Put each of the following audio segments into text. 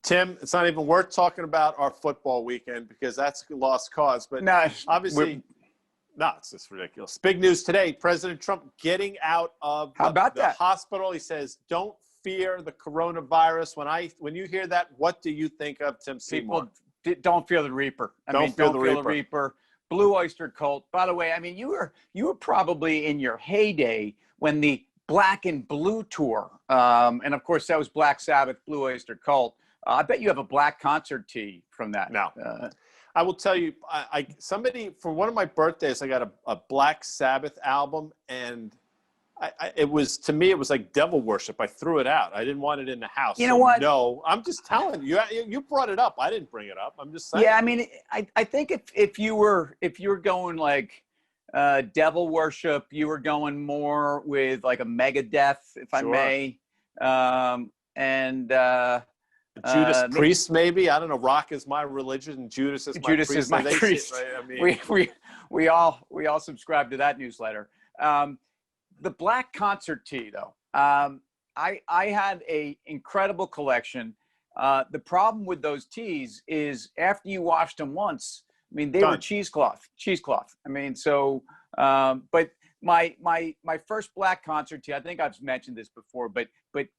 Tim, it's not even worth talking about our football weekend because that's a lost cause. But No, obviously, no, it's just ridiculous. Big news today: President Trump getting out of the hospital. He says, "Don't fear the coronavirus." When you hear that, what do you think of, Tim Seymour? People don't fear the Reaper. Don't feel the Reaper. Blue Oyster Cult. By the way, I mean you were probably in your heyday when the Black and Blue tour, and of course that was Black Sabbath, Blue Oyster Cult. I bet you have a black concert tee from that. No. I will tell you, somebody for one of my birthdays, I got a Black Sabbath album, and it was like devil worship. I threw it out. I didn't want it in the house. You know what? No, I'm just telling you. You brought it up. I didn't bring it up. I'm just saying. Yeah, I mean, I think if you were going like devil worship, you were going more with like a Megadeth, if I may, and. Judas Priest, maybe. I don't know. Rock is my religion. Judas is my priest. Right? I mean, we all subscribe to that newsletter. The black concert tee, though. I had a incredible collection. The problem with those tees is after you washed them once, I mean, they were cheesecloth. I mean, so. But my first black concert tee, I think I've mentioned this before, but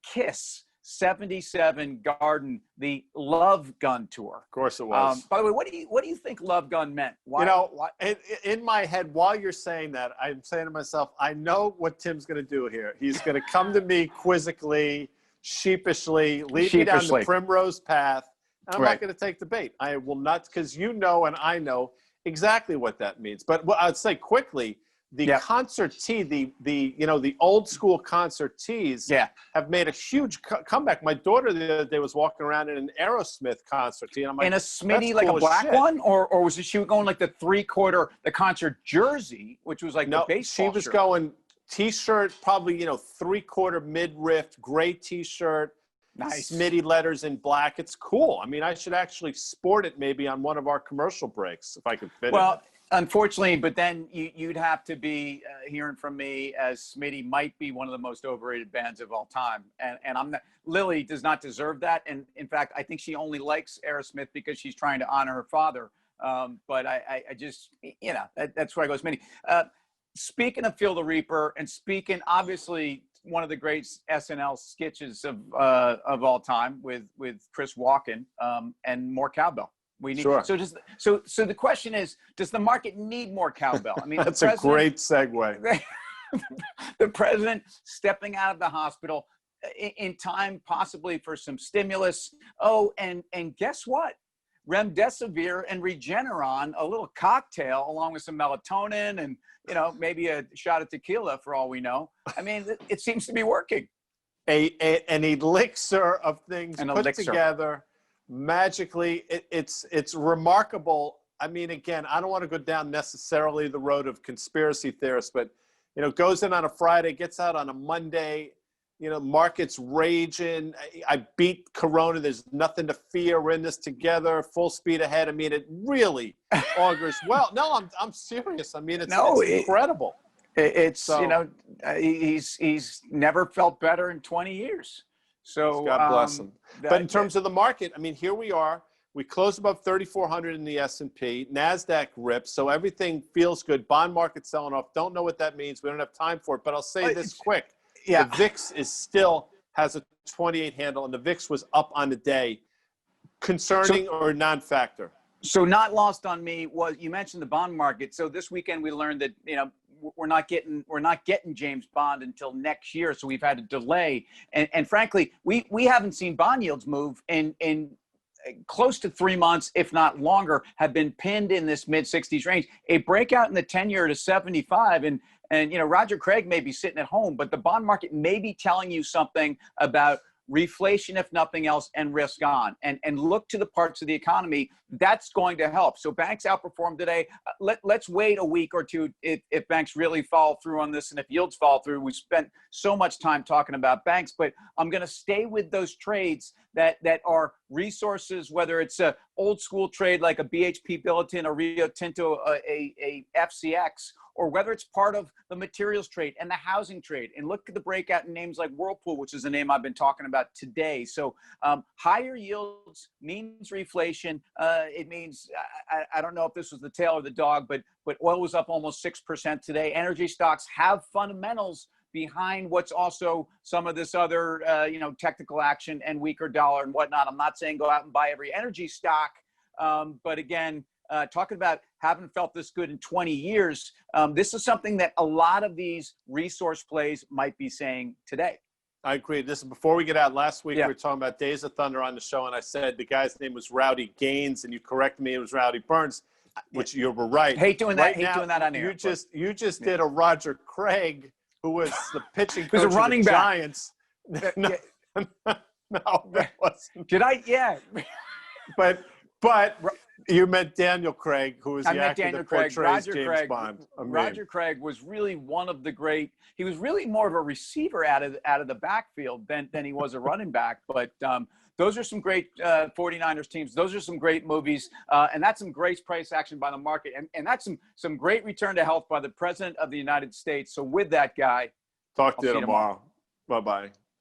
Kiss. 77 Garden, the Love Gun tour. Of course it was. By the way, what do you think Love Gun meant? Why? In my head, while you're saying that, I'm saying to myself, I know what Tim's going to do here. He's going to come to me quizzically, sheepishly, lead me down the primrose path, and I'm not going to take the bait. I will not, because you know and I know exactly what that means. But what I'd say quickly, the concert tee, the old school concert tees have made a huge comeback. My daughter the other day was walking around in an Aerosmith concert tee. And I'm like, in a Smitty, like a black one? Or was she going like the 3/4, the concert jersey, which was like the baseball she was going T-shirt, probably, 3/4 mid-riff, gray T-shirt, nice. Smitty letters in black. It's cool. I mean, I should actually sport it maybe on one of our commercial breaks if I could fit it. Unfortunately, but then you'd have to be hearing from me as Smitty might be one of the most overrated bands of all time. And I'm not, Lily does not deserve that. And in fact, I think she only likes Aerosmith because she's trying to honor her father. But I just, that's where I go, Smitty. Speaking of Feel the Reaper and speaking, obviously, one of the great SNL sketches of all time with Chris Walken and more cowbell. We need, so the question is, does the market need more cowbell? I mean, that's a great segue. The president stepping out of the hospital in time, possibly for some stimulus. Oh, and guess what? Remdesivir and Regeneron, a little cocktail along with some melatonin and, maybe a shot of tequila for all we know. I mean, it seems to be working. An elixir of things put together. Magically, it's remarkable. I mean, again, I don't want to go down necessarily the road of conspiracy theorists, but goes in on a Friday, gets out on a Monday. Markets raging. I beat Corona. There's nothing to fear. We're in this together, full speed ahead. I mean, it really augurs well. No, I'm serious. I mean, it's incredible. He's never felt better in 20 years. So God bless him. But in terms of the market, I mean, here we are. We closed above 3,400 in the S&P. NASDAQ rips, so everything feels good. Bond market selling off. Don't know what that means. We don't have time for it. But I'll say this quick. Yeah. The VIX has a 28 handle, and the VIX was up on the day. Concerning or non-factor? So not lost on me was, you mentioned the bond market. So this weekend we learned that, we're not getting James Bond until next year. So we've had a delay. And frankly, we haven't seen bond yields move in close to 3 months, if not longer, have been pinned in this mid-60s range. A breakout in the 10-year to 75. And Roger Craig may be sitting at home, but the bond market may be telling you something about reflation, if nothing else, and risk on. And look to the parts of the economy that's going to help. So banks outperformed today. Let's wait a week or two if banks really follow through on this and if yields fall through. We spent so much time talking about banks, but I'm going to stay with those trades that are resources, whether it's a old school trade like a BHP Billiton, a Rio Tinto, a FCX, or whether it's part of the materials trade and the housing trade. And look at the breakout in names like Whirlpool, which is a name I've been talking about today. So higher yields means reflation. It means, I don't know if this was the tail or the dog, but oil was up almost 6% today. Energy stocks have fundamentals behind what's also some of this other, technical action and weaker dollar and whatnot. I'm not saying go out and buy every energy stock, but again, talking about haven't felt this good in 20 years, this is something that a lot of these resource plays might be saying today. I agree. This is before we get out. Last week we were talking about Days of Thunder on the show, and I said the guy's name was Rowdy Gaines, and you corrected me, it was Rowdy Burns, which you were right. Hate doing that on air. You just did a Roger Craig, who was the pitching coach of the Giants. No, that wasn't. Did I? Yeah. But you meant Daniel Craig, who was the actor that portrays James Bond. Roger Craig was really one of the great. He was really more of a receiver out of the backfield than he was a running back. But those are some great 49ers teams. Those are some great movies, and that's some great price action by the market, and that's some great return to health by the President of the United States. So with that, guy, talk to you tomorrow. Bye-bye.